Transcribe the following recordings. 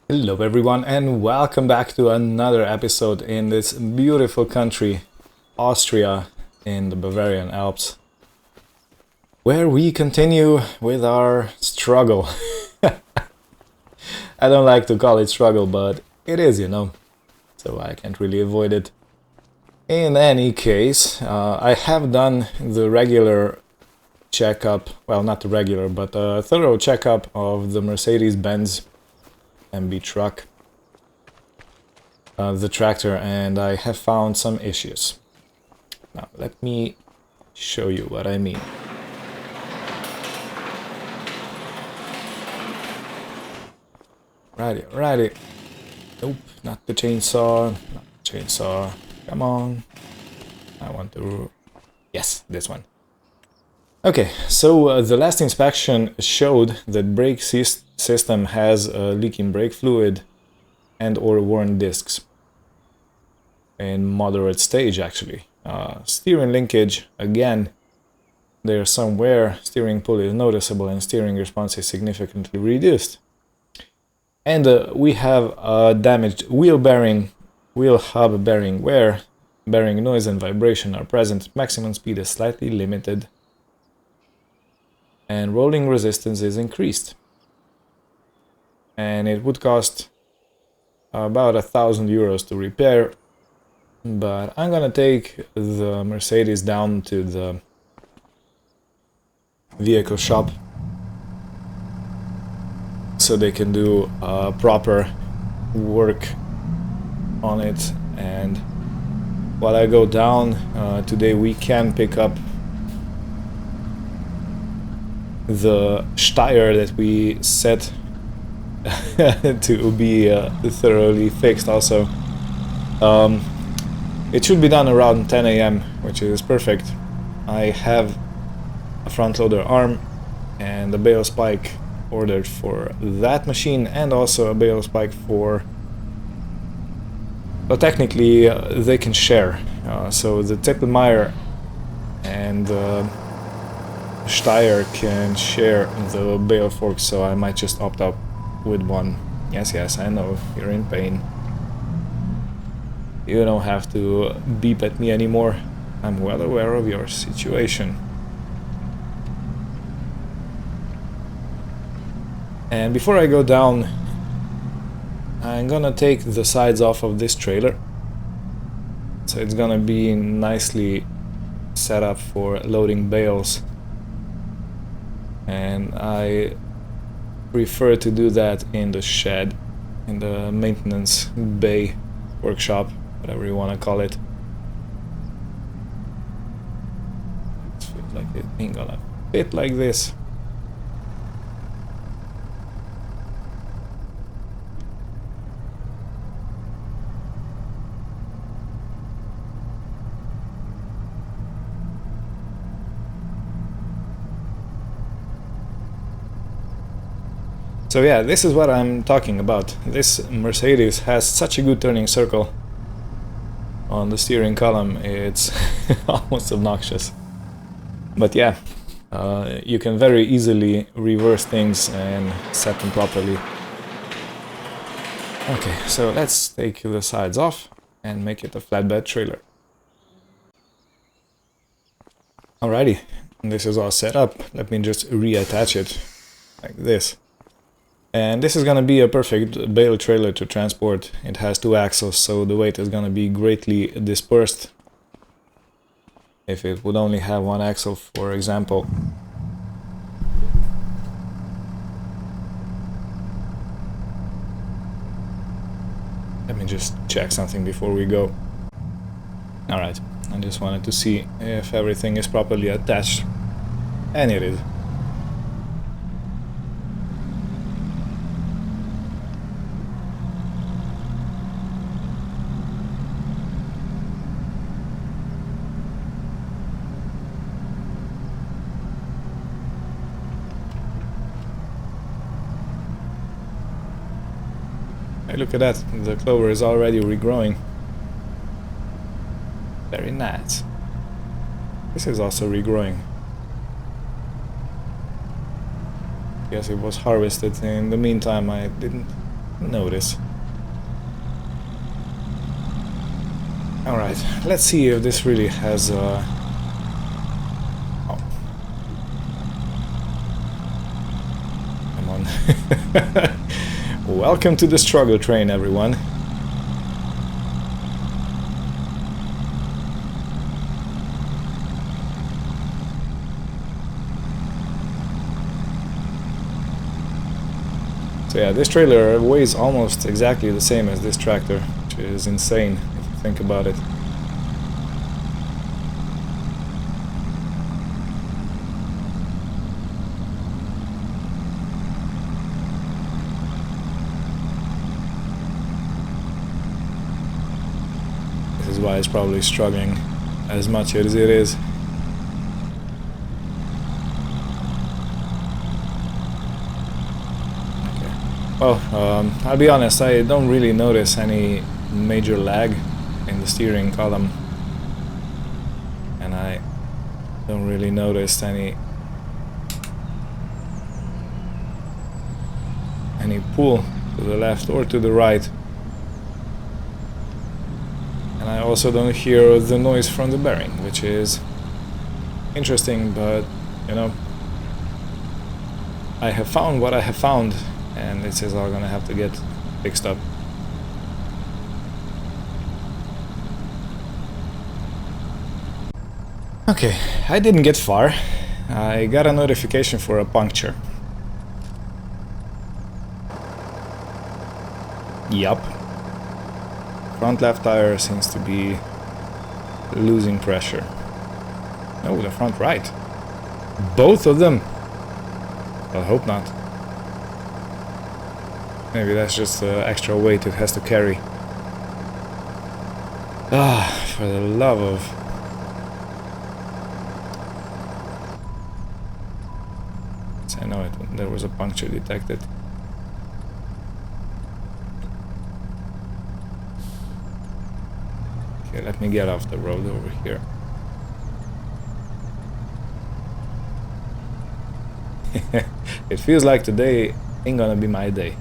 Hello everyone and welcome back to another episode in this beautiful country, Austria, in the Bavarian Alps, where we continue with our struggle. I don't like to call it struggle, but it is, so I can't really avoid it. In any case, I have done the regular checkup, well, not the regular, but a thorough checkup of the Mercedes-Benz MB truck, the tractor, and I have found some issues. Now let me show you what I mean. Righty. Nope, not the chainsaw, Come on. I want to... Yes, this one. Okay, so the last inspection showed that brake system has leaking brake fluid and or worn discs in moderate stage actually. Steering linkage, again, there's some wear, steering pull is noticeable and steering response is significantly reduced. And we have a damaged wheel bearing, wheel hub bearing wear, bearing noise and vibration are present, maximum speed is slightly limited, and rolling resistance is increased. And it would cost about €1,000 to repair, but I'm gonna take the Mercedes down to the vehicle shop so they can do proper work on it. And while I go down today, we can pick up the Steyr that we set to be thoroughly fixed also. It should be done around 10 AM, which is perfect. I have a front loader arm and a bale spike ordered for that machine, and also a bale spike for... Well, technically they can share. So the Teppelmeier and Steyr can share the bale fork, so I might just opt out with one. Yes, I know, you're in pain. You don't have to beep at me anymore. I'm well aware of your situation. And before I go down, I'm gonna take the sides off of this trailer. So it's gonna be nicely set up for loading bales. And I prefer to do that in the shed, in the maintenance bay, workshop, whatever you want to call it. It feels like it ain't gonna fit like this. So yeah, this is what I'm talking about. This Mercedes has such a good turning circle on the steering column, it's almost obnoxious. But yeah, you can very easily reverse things and set them properly. Okay, so let's take the sides off and make it a flatbed trailer. Alrighty, this is all set up. Let me just reattach it like this. And this is gonna be a perfect bale trailer to transport. It has 2 axles, so the weight is gonna be greatly dispersed. If it would only have 1 axle, for example. Let me just check something before we go. Alright, I just wanted to see if everything is properly attached. And it is. Hey, look at that, the clover is already regrowing. Very nice. This is also regrowing. Guess it was harvested in the meantime. I didn't notice. Alright, let's see if this really has oh. Come on. Welcome to the struggle train, everyone. So yeah, this trailer weighs almost exactly the same as this tractor, which is insane if you think about it. This is why it's probably struggling as much as it is. Well, I'll be honest, I don't really notice any major lag in the steering column, and I don't really notice any pull to the left or to the right, and I also don't hear the noise from the bearing, which is interesting, but you know, I have found what I have found, and this is all gonna have to get fixed up. Okay, I didn't get far. I got a notification for a puncture. Yup. Front left tire seems to be losing pressure. Oh, the front right. Both of them. I hope not. Maybe that's just the extra weight it has to carry. Ah, for the love of... I know it. There was a puncture detected. Okay, let me get off the road over here. It feels like today ain't gonna be my day.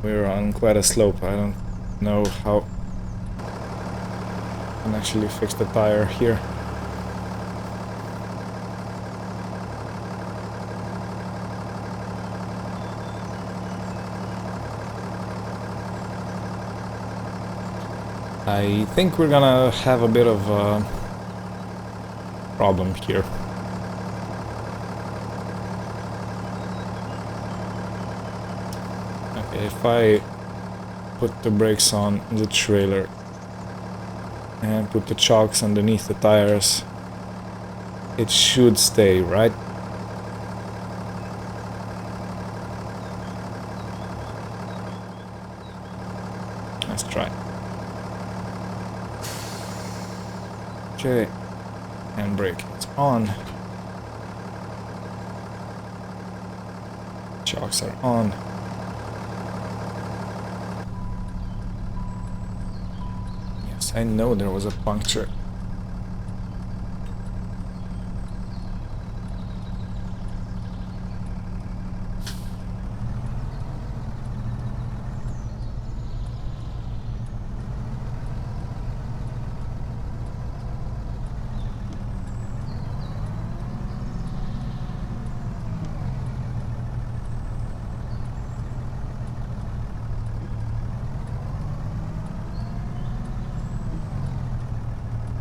We're on quite a slope. I don't know how I can actually fix the tire here. I think we're gonna have a bit of a problem here. Okay, if I put the brakes on the trailer and put the chocks underneath the tires, it should stay, right? Let's try. Okay, and brake, it's on. Chocks are on. Yes, I know there was a puncture.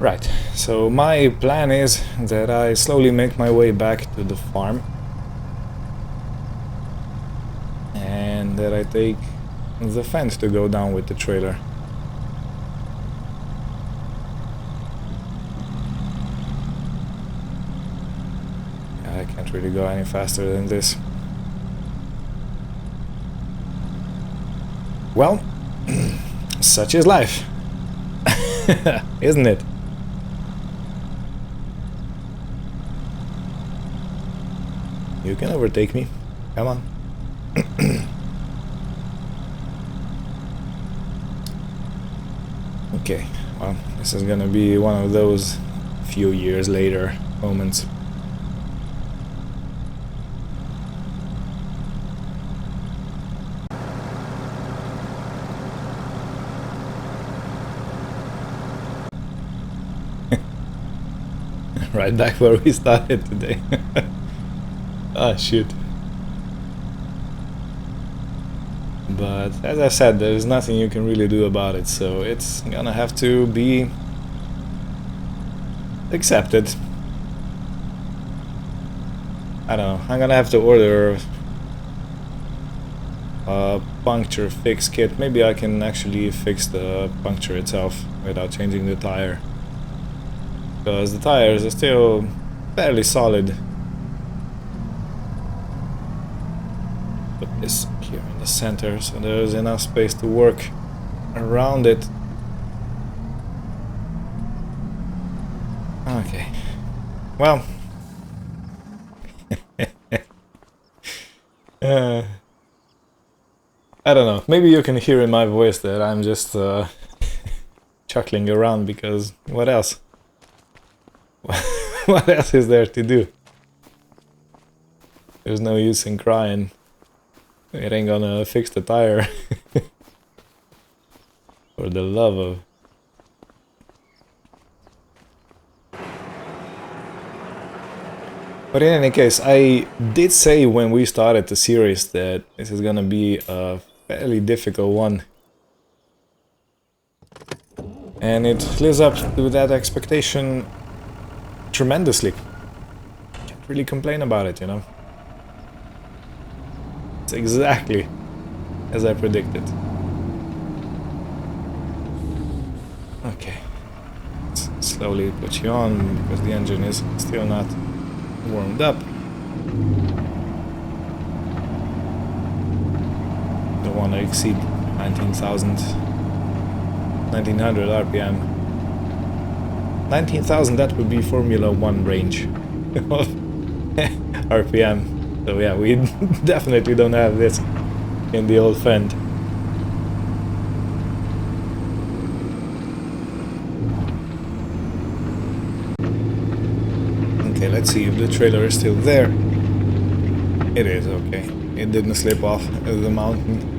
Right, so my plan is that I slowly make my way back to the farm and that I take the fence to go down with the trailer. I can't really go any faster than this. Well, such is life, isn't it? You can overtake me. Come on. Okay, well, this is gonna be one of those few years later moments. right back where we started today. Ah, shoot. But as I said, there's nothing you can really do about it, so it's gonna have to be accepted. I don't know, I'm gonna have to order a puncture fix kit. Maybe I can actually fix the puncture itself without changing the tire, because the tires are still fairly solid. Put this here in the center so there's enough space to work around it. Okay, well, I don't know, maybe you can hear in my voice that I'm just chuckling around, because what else? What else is there to do? There's no use in crying. It ain't gonna fix the tire. For the love of... But in any case, I did say when we started the series that this is gonna be a fairly difficult one. And it lives up to that expectation tremendously. Can't really complain about it, you know. It's exactly as I predicted. Okay. Let's slowly put you on because the engine is still not warmed up. Don't want to exceed 1900 RPM. 19,000, that would be Formula 1 range of RPM. So yeah, we definitely don't have this in the old Fend. Okay, let's see if the trailer is still there. It is, okay. It didn't slip off the mountain.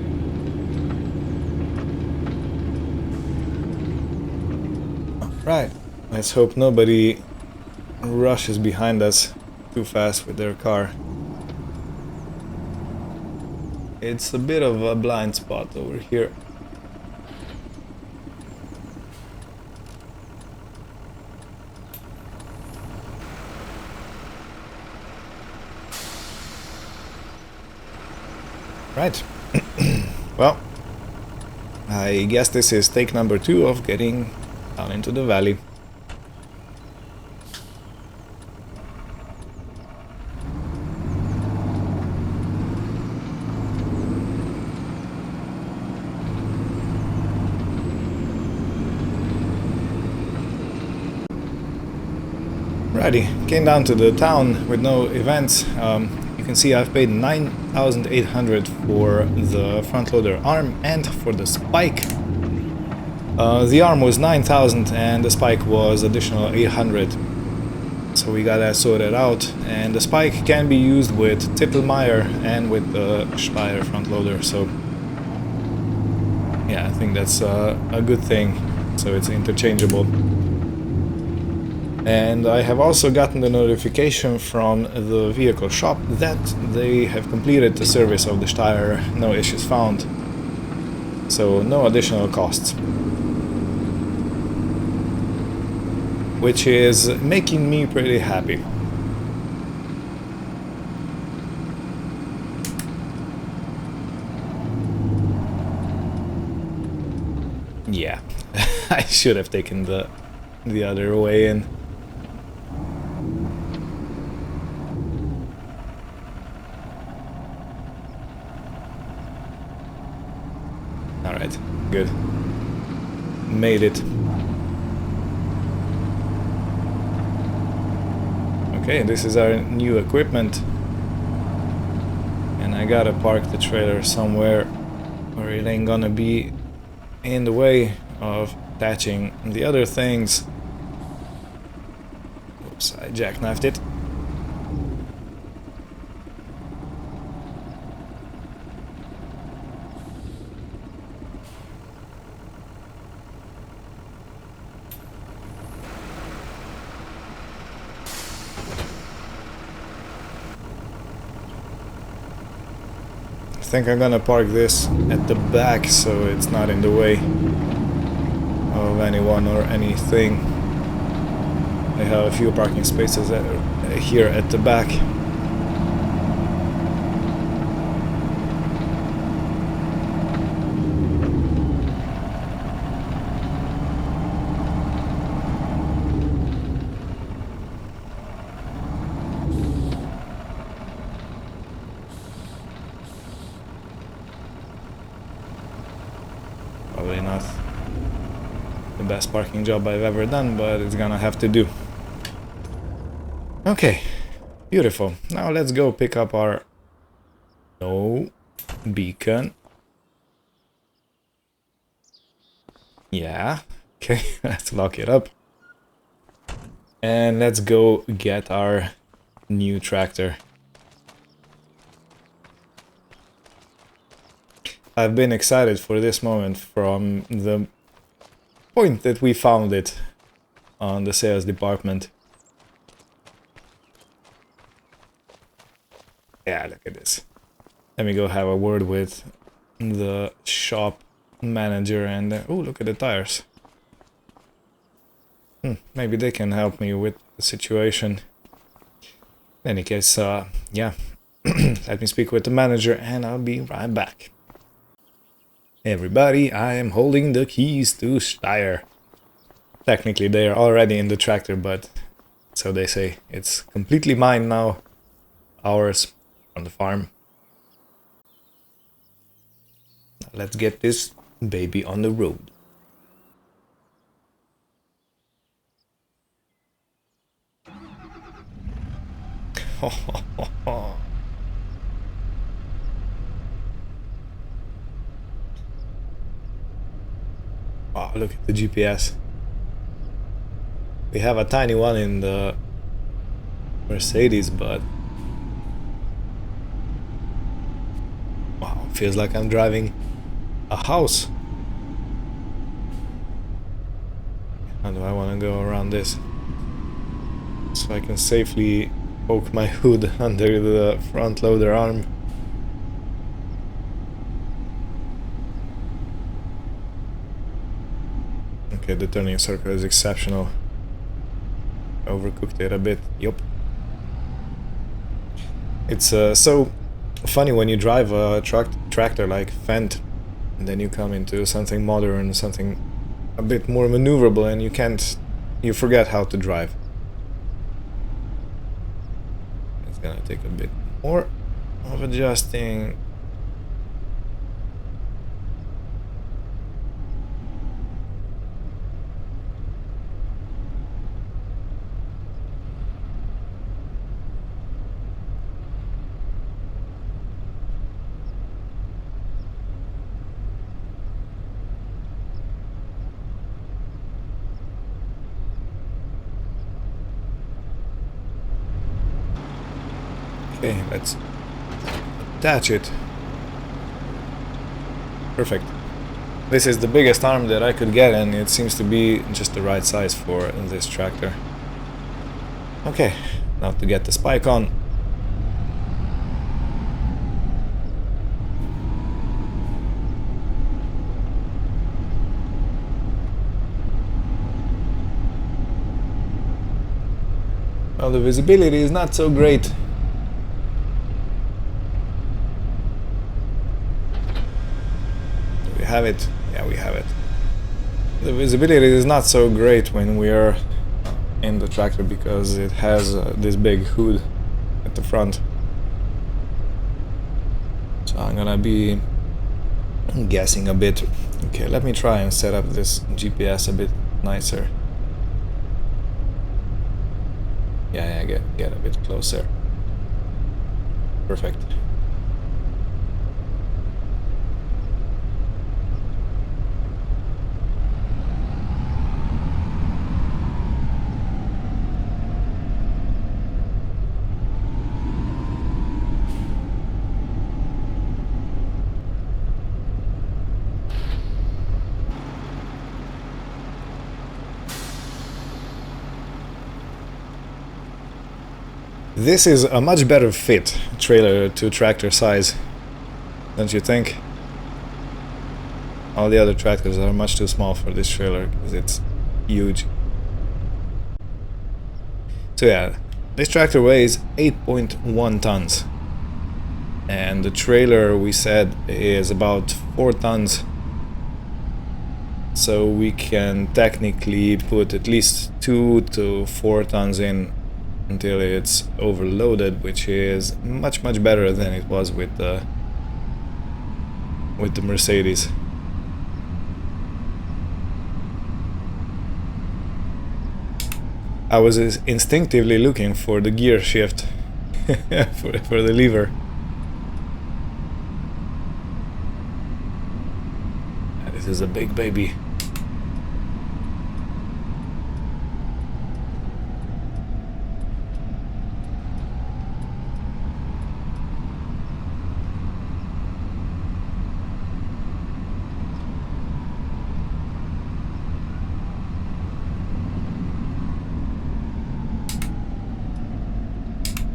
Alright, let's hope nobody rushes behind us too fast with their car. It's a bit of a blind spot over here. Right. Well, I guess this is take number 2 of getting down into the valley. Righty, came down to the town with no events. You can see I've paid 9,800 for the front loader arm and for the spike. The arm was 9,000 and the spike was additional 800. So we got that sorted out, and the spike can be used with Tippelmeyer and with the Steyr front loader. So yeah, I think that's a good thing. So it's interchangeable. And I have also gotten the notification from the vehicle shop that they have completed the service of the Steyr, no issues found. So no additional costs. Which is making me pretty happy. Yeah, I should have taken the other way in. Alright, good. Made it. Okay, this is our new equipment. And I gotta park the trailer somewhere where it ain't gonna be in the way of attaching the other things. Oops, I jackknifed it. think I'm gonna park this at the back so it's not in the way of anyone or anything. I have a few parking spaces here at the back. Probably not the best parking job I've ever done, but it's gonna have to do. Okay, beautiful. Now let's go pick up our beacon. Yeah, okay, let's lock it up. And let's go get our new tractor. I've been excited for this moment from the point that we found it on the sales department. Yeah, look at this. Let me go have a word with the shop manager and... oh, look at the tires. Maybe they can help me with the situation. In any case, yeah. Let me speak with the manager and I'll be right back. Everybody, I am holding the keys to Steyr. Technically, they are already in the tractor, but so they say. It's completely mine now. Ours on the farm. Now let's get this baby on the road. Wow, look at the GPS. We have a tiny one in the Mercedes, but wow, feels like I'm driving a house. How do I want to go around this so I can safely poke my hood under the front loader arm? Okay, the turning circle is exceptional. Overcooked it a bit. Yup. It's so funny when you drive a tractor like Fendt, and then you come into something modern, something a bit more maneuverable, and you forget how to drive. It's gonna take a bit more of adjusting. Okay, let's attach it. Perfect. This is the biggest arm that I could get, and it seems to be just the right size for this tractor. Okay, now to get the spike on. Well, the visibility is not so great. Have it? Yeah, we have it. The visibility is not so great when we are in the tractor because it has this big hood at the front. So I'm gonna be guessing a bit. Okay, let me try and set up this GPS a bit nicer. Yeah, get a bit closer. Perfect. This is a much better fit trailer to tractor size Don't you think? All the other tractors are much too small for this trailer because it's huge. So yeah, this tractor weighs 8.1 tons. And the trailer, we said, is about 4 tons. So we can technically put at least 2 to 4 tons in until it's overloaded, which is much better than it was with the Mercedes. I was instinctively looking for the gear shift for the lever. This is a big baby.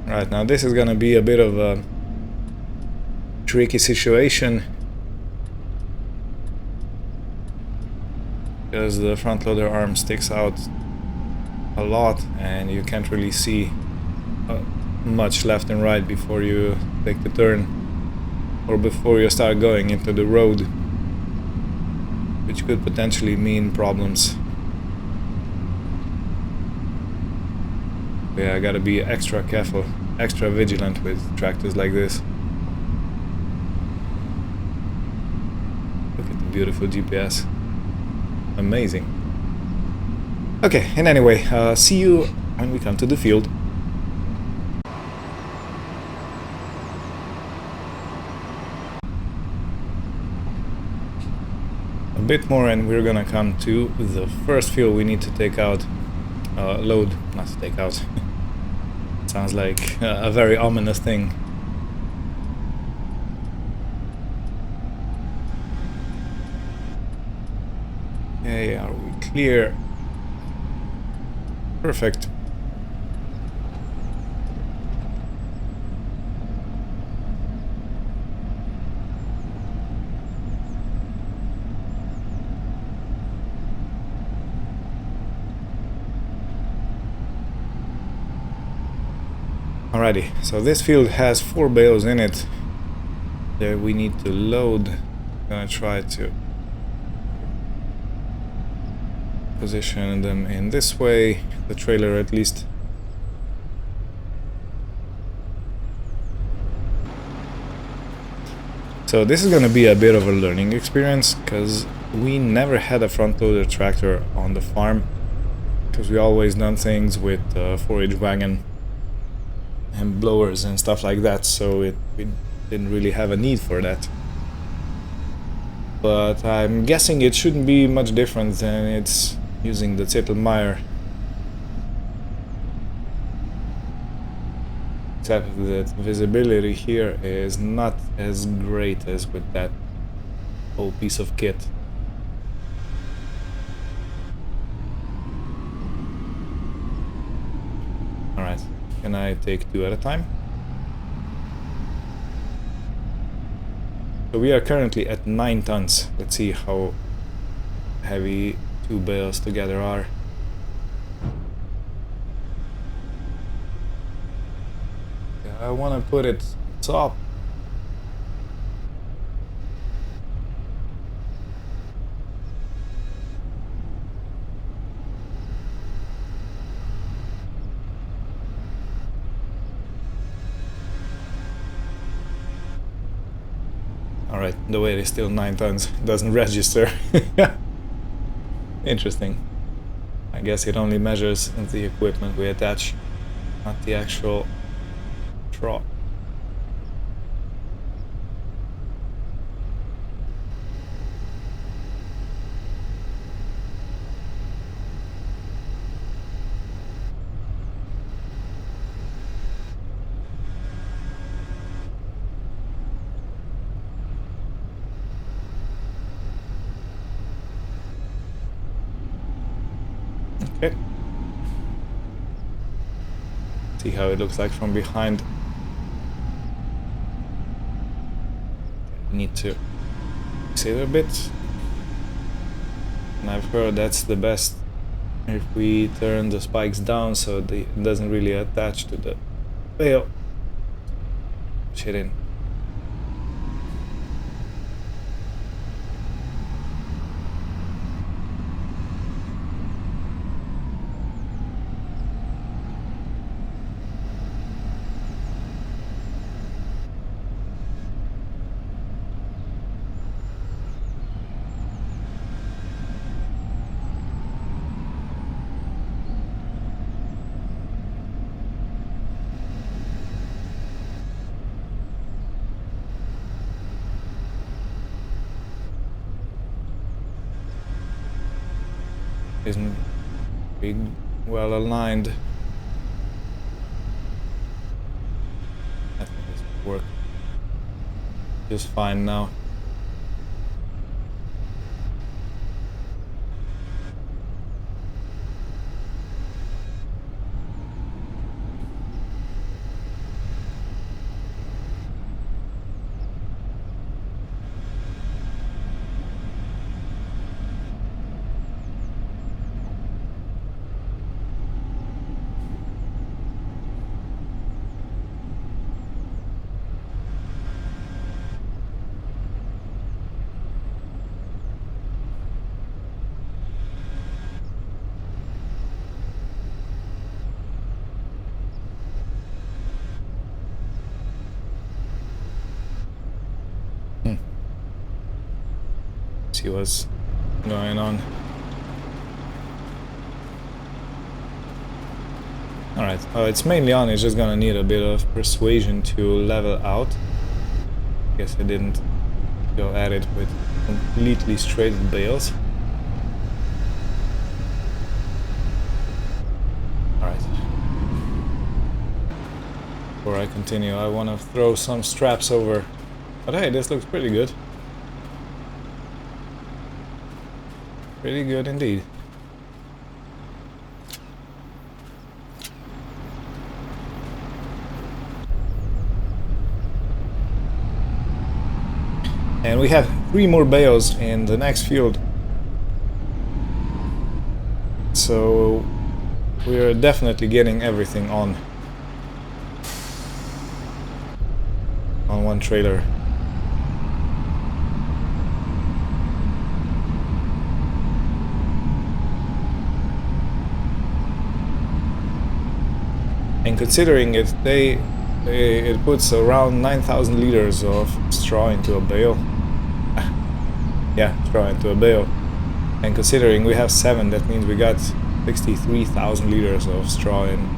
Right, now this is gonna be a bit of a tricky situation because the front loader arm sticks out a lot and you can't really see much left and right before you take the turn or before you start going into the road, which could potentially mean problems. Yeah, I gotta be extra careful, extra vigilant with tractors like this. Look at the beautiful GPS. Amazing. Okay, and anyway, see you when we come to the field. A bit more and we're gonna come to the first field we need to take out. Load, not to take out. Sounds like a very ominous thing. Okay, are we clear? Perfect. Alrighty, so this field has 4 bales in it that we need to load. I'm gonna try to position them in this way, the trailer at least. So this is gonna be a bit of a learning experience because we never had a front loader tractor on the farm because we always done things with 4H wagon and blowers and stuff like that, so we didn't really have a need for that. But I'm guessing it shouldn't be much different than it's using the Zettelmeier, except that visibility here is not as great as with that whole piece of kit. Alright. Can I take 2 at a time? So we are currently at 9 tons. Let's see how heavy 2 bales together are. I want to put it top. Alright, the weight is still 9 tons, doesn't register. Interesting. I guess it only measures the equipment we attach, not the actual truck. Okay. See how it looks like from behind. need to fix it a bit. And I've heard that's the best if we turn the spikes down so it doesn't really attach to the bale. Shit in. Isn't big, well aligned. I think this will work just fine now. See what's going on. Alright, it's mainly on, it's just gonna need a bit of persuasion to level out. Guess I didn't go at it with completely straight bales. Alright. Before I continue, I wanna throw some straps over. But hey, this looks pretty good. Pretty good indeed. And we have 3 more bales in the next field. So we're definitely getting everything on one trailer. And considering it, it puts around 9,000 liters of straw into a bale. Yeah, straw into a bale. And considering we have 7, that means we got 63,000 liters of straw in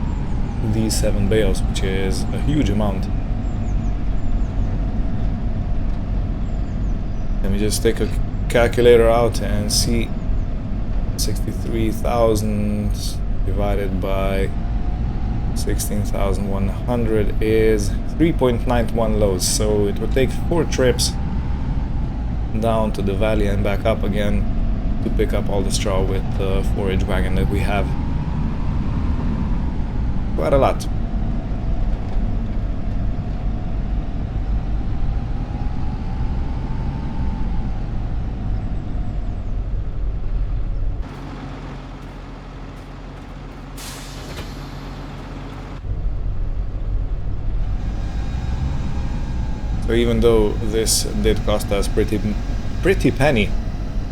these 7 bales, which is a huge amount. Let me just take a calculator out and see. 63,000 divided by 16,100 is 3.91 loads, so it would take 4 trips down to the valley and back up again to pick up all the straw with the forage wagon that we have. Quite a lot. So even though this did cost us pretty penny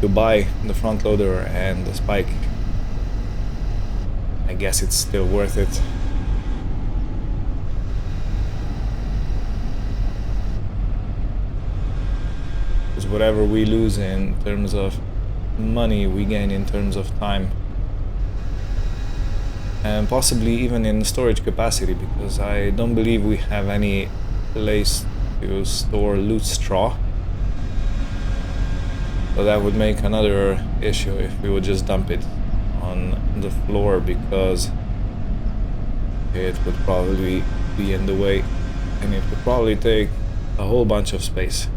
to buy the front loader and the spike, I guess it's still worth it. Because whatever we lose in terms of money, we gain in terms of time. And possibly even in storage capacity, because I don't believe we have any place to store loose straw. So that would make another issue if we would just dump it on the floor, because it would probably be in the way and it would probably take a whole bunch of space.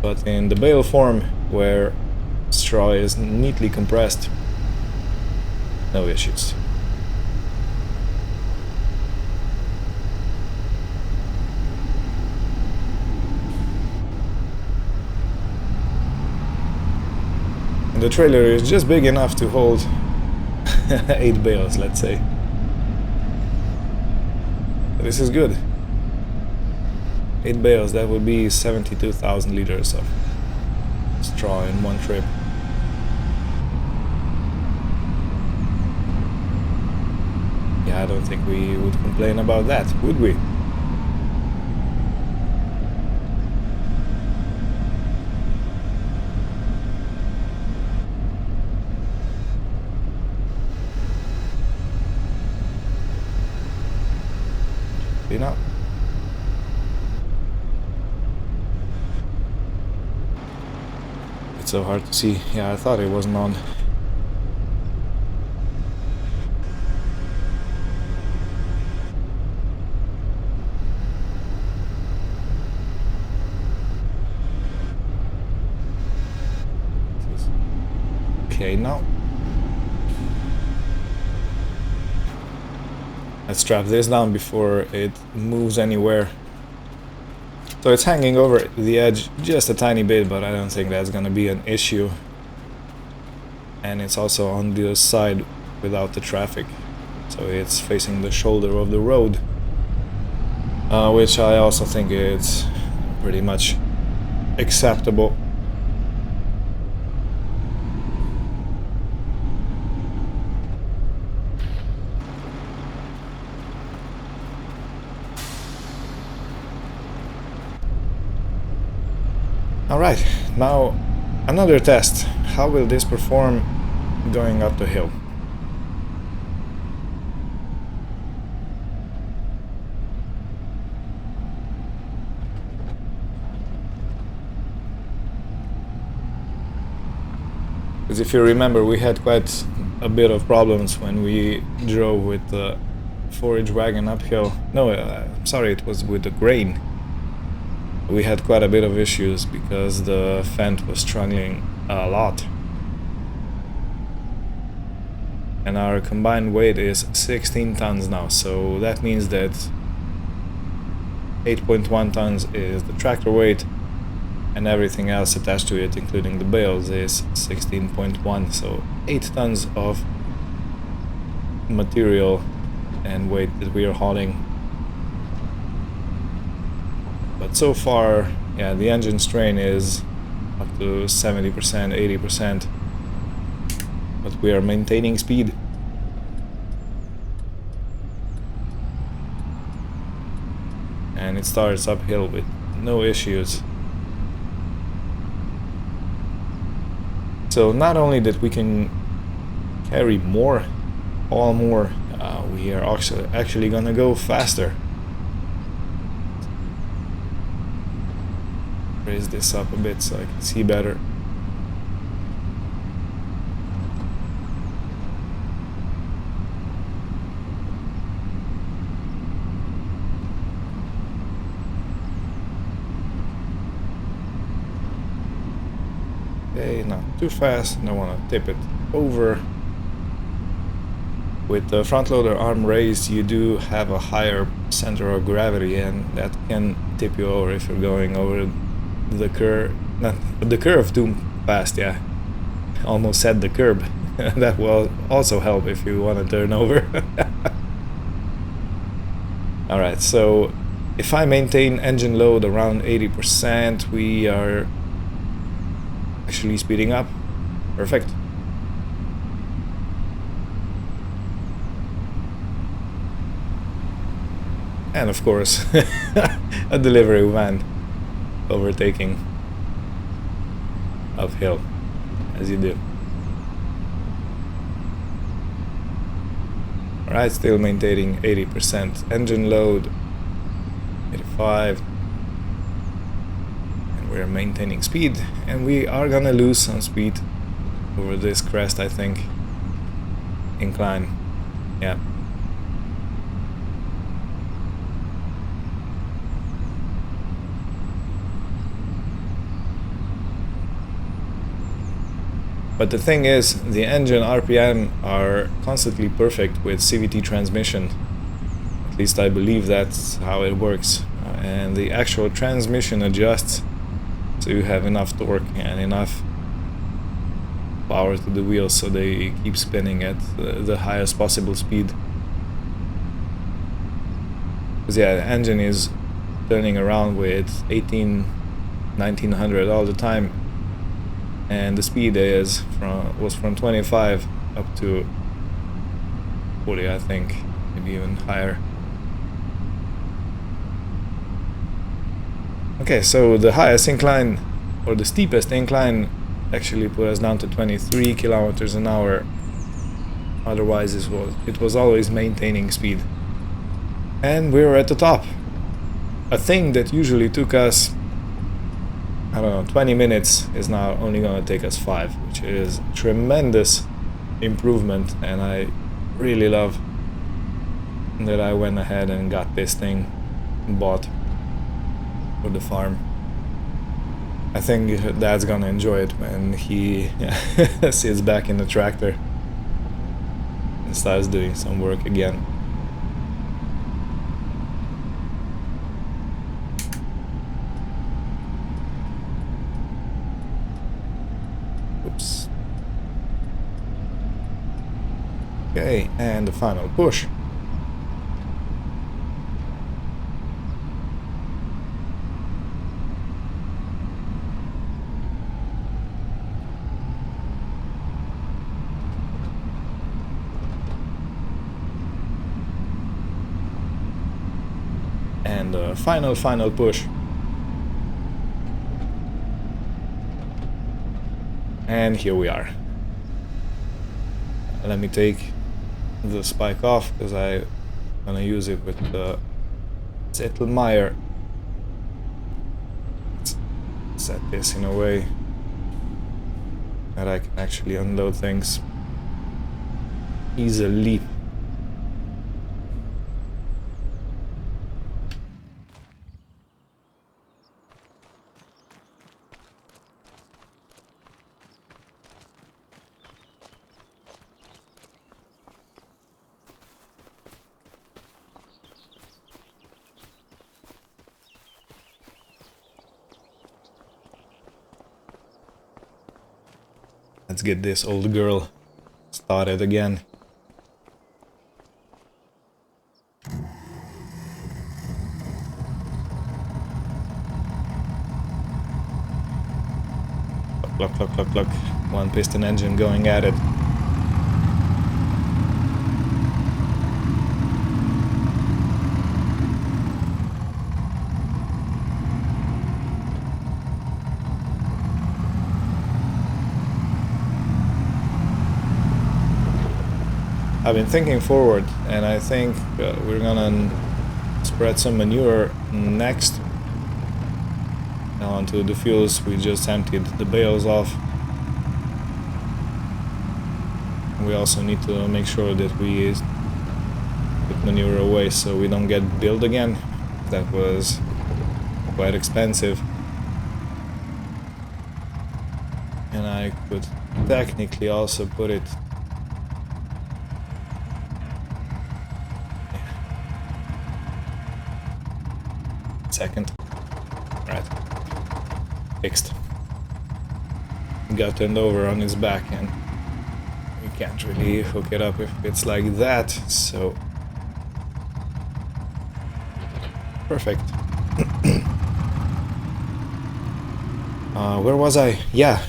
But in the bale form, where straw is neatly compressed, no issues. The trailer is just big enough to hold 8 bales, let's say. This is good. 8 bales, that would be 72,000 liters of straw in one trip. Yeah, I don't think we would complain about that, would we? You know? It's so hard to see. Yeah, I thought it wasn't on. Okay, now let's strap this down before it moves anywhere. So it's hanging over the edge just a tiny bit, but I don't think that's gonna be an issue. And it's also on the side without the traffic, so it's facing the shoulder of the road, which I also think is pretty much acceptable. Alright, now another test. How will this perform going up the hill? Because if you remember, we had quite a bit of problems when we drove with the forage wagon uphill. No, sorry, it was with the grain. We had quite a bit of issues because the Fendt was struggling a lot. And our combined weight is 16 tons now, so that means that 8.1 tons is the tractor weight, and everything else attached to it, including the bales, is 16.1, so 8 tons of material and weight that we are hauling. But so far, yeah, the engine strain is up to 70%, 80%, but we are maintaining speed. And it starts uphill with no issues. So not only that we can carry more, all more, we are actually gonna go faster. Raise this up a bit so I can see better. Okay, not too fast, don't want to tip it over. With the front loader arm raised, you do have a higher center of gravity, and that can tip you over if you're going over the curve. Not the curve too fast, yeah. Almost said the curb. That will also help if you want to turn over. Alright, so if I maintain engine load around 80%, we are actually speeding up. Perfect. And of course, a delivery van overtaking uphill, as you do. Alright, still maintaining 80% engine load, 85, and we're maintaining speed, and we are gonna lose some speed over this crest, I think. Incline, yeah. But the thing is, the engine RPM are constantly perfect with CVT transmission. At least I believe that's how it works. And the actual transmission adjusts so you have enough torque and enough power to the wheels so they keep spinning at the highest possible speed. Because yeah, the engine is turning around with 1900 all the time, and the speed was from 25 up to 40, I think, maybe even higher. Okay, so the highest incline, or the steepest incline, actually put us down to 23 kilometers an hour. Otherwise it was always maintaining speed. And we were at the top. A thing that usually took us, I don't know, 20 minutes is now only gonna take us 5, which is tremendous improvement, and I really love that I went ahead and got this thing bought for the farm. I think Dad's gonna enjoy it when he sits back in the tractor and starts doing some work again. Oops. Okay, and the final push. And the final push. And here we are. Let me take the spike off because I'm gonna use it with the Zettelmeyer. Set this in a way that I can actually unload things easily. Let's get this old girl started again. Cluck, cluck, cluck, cluck. One piston engine going at it. I've been thinking forward, and I think we're gonna spread some manure next onto the fuels. We just emptied the bales off. We also need to make sure that we put manure away so we don't get billed again. That was quite expensive. And I could technically also put it second. Right. Fixed. Got turned over on its back and we can't really hook it up if it's like that, so perfect. Where was I? Yeah,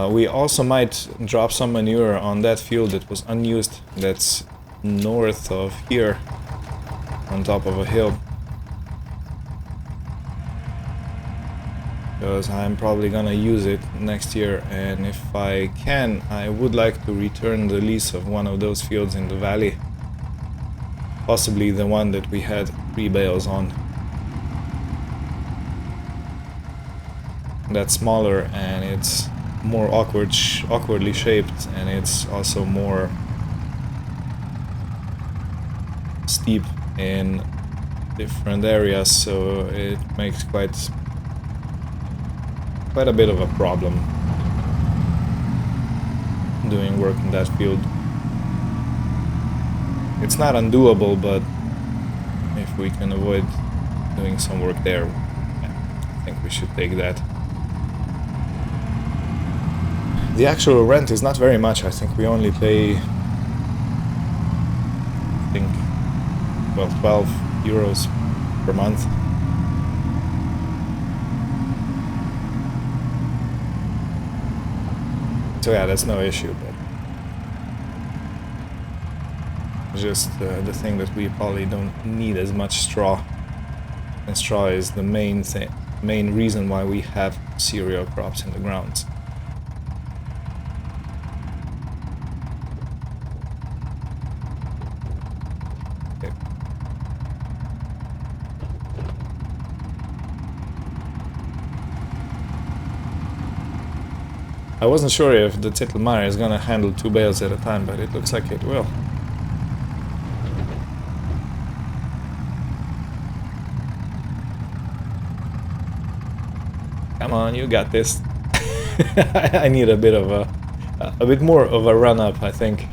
we also might drop some manure on that field that was unused, that's north of here, on top of a hill. Because I'm probably gonna use it next year, and if I can, I would like to return the lease of one of those fields in the valley. Possibly the one that we had 3 bales on. That's smaller and it's more awkwardly shaped, and it's also more steep in different areas, so it makes quite a bit of a problem doing work in that field. It's not undoable, but if we can avoid doing some work there, I think we should take that. the actual rent is not very much. I think we only pay, I think, well, 12 euros per month. So yeah, that's no issue, but just the thing that we probably don't need as much straw, and straw is the main reason why we have cereal crops in the grounds. Okay. I wasn't sure if the Tittelmeier is gonna handle 2 bales at a time, but it looks like it will. Come on, you got this. I need a bit more of a run up, I think.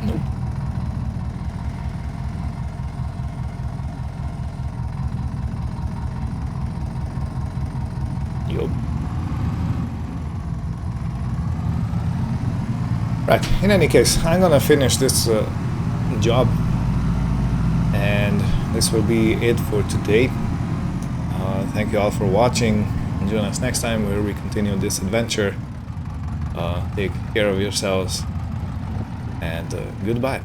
Nope. Yup. Right, in any case, I'm gonna finish this job, and this will be it for today. Thank you all for watching, and join us next time where we continue this adventure. Take care of yourselves, and goodbye.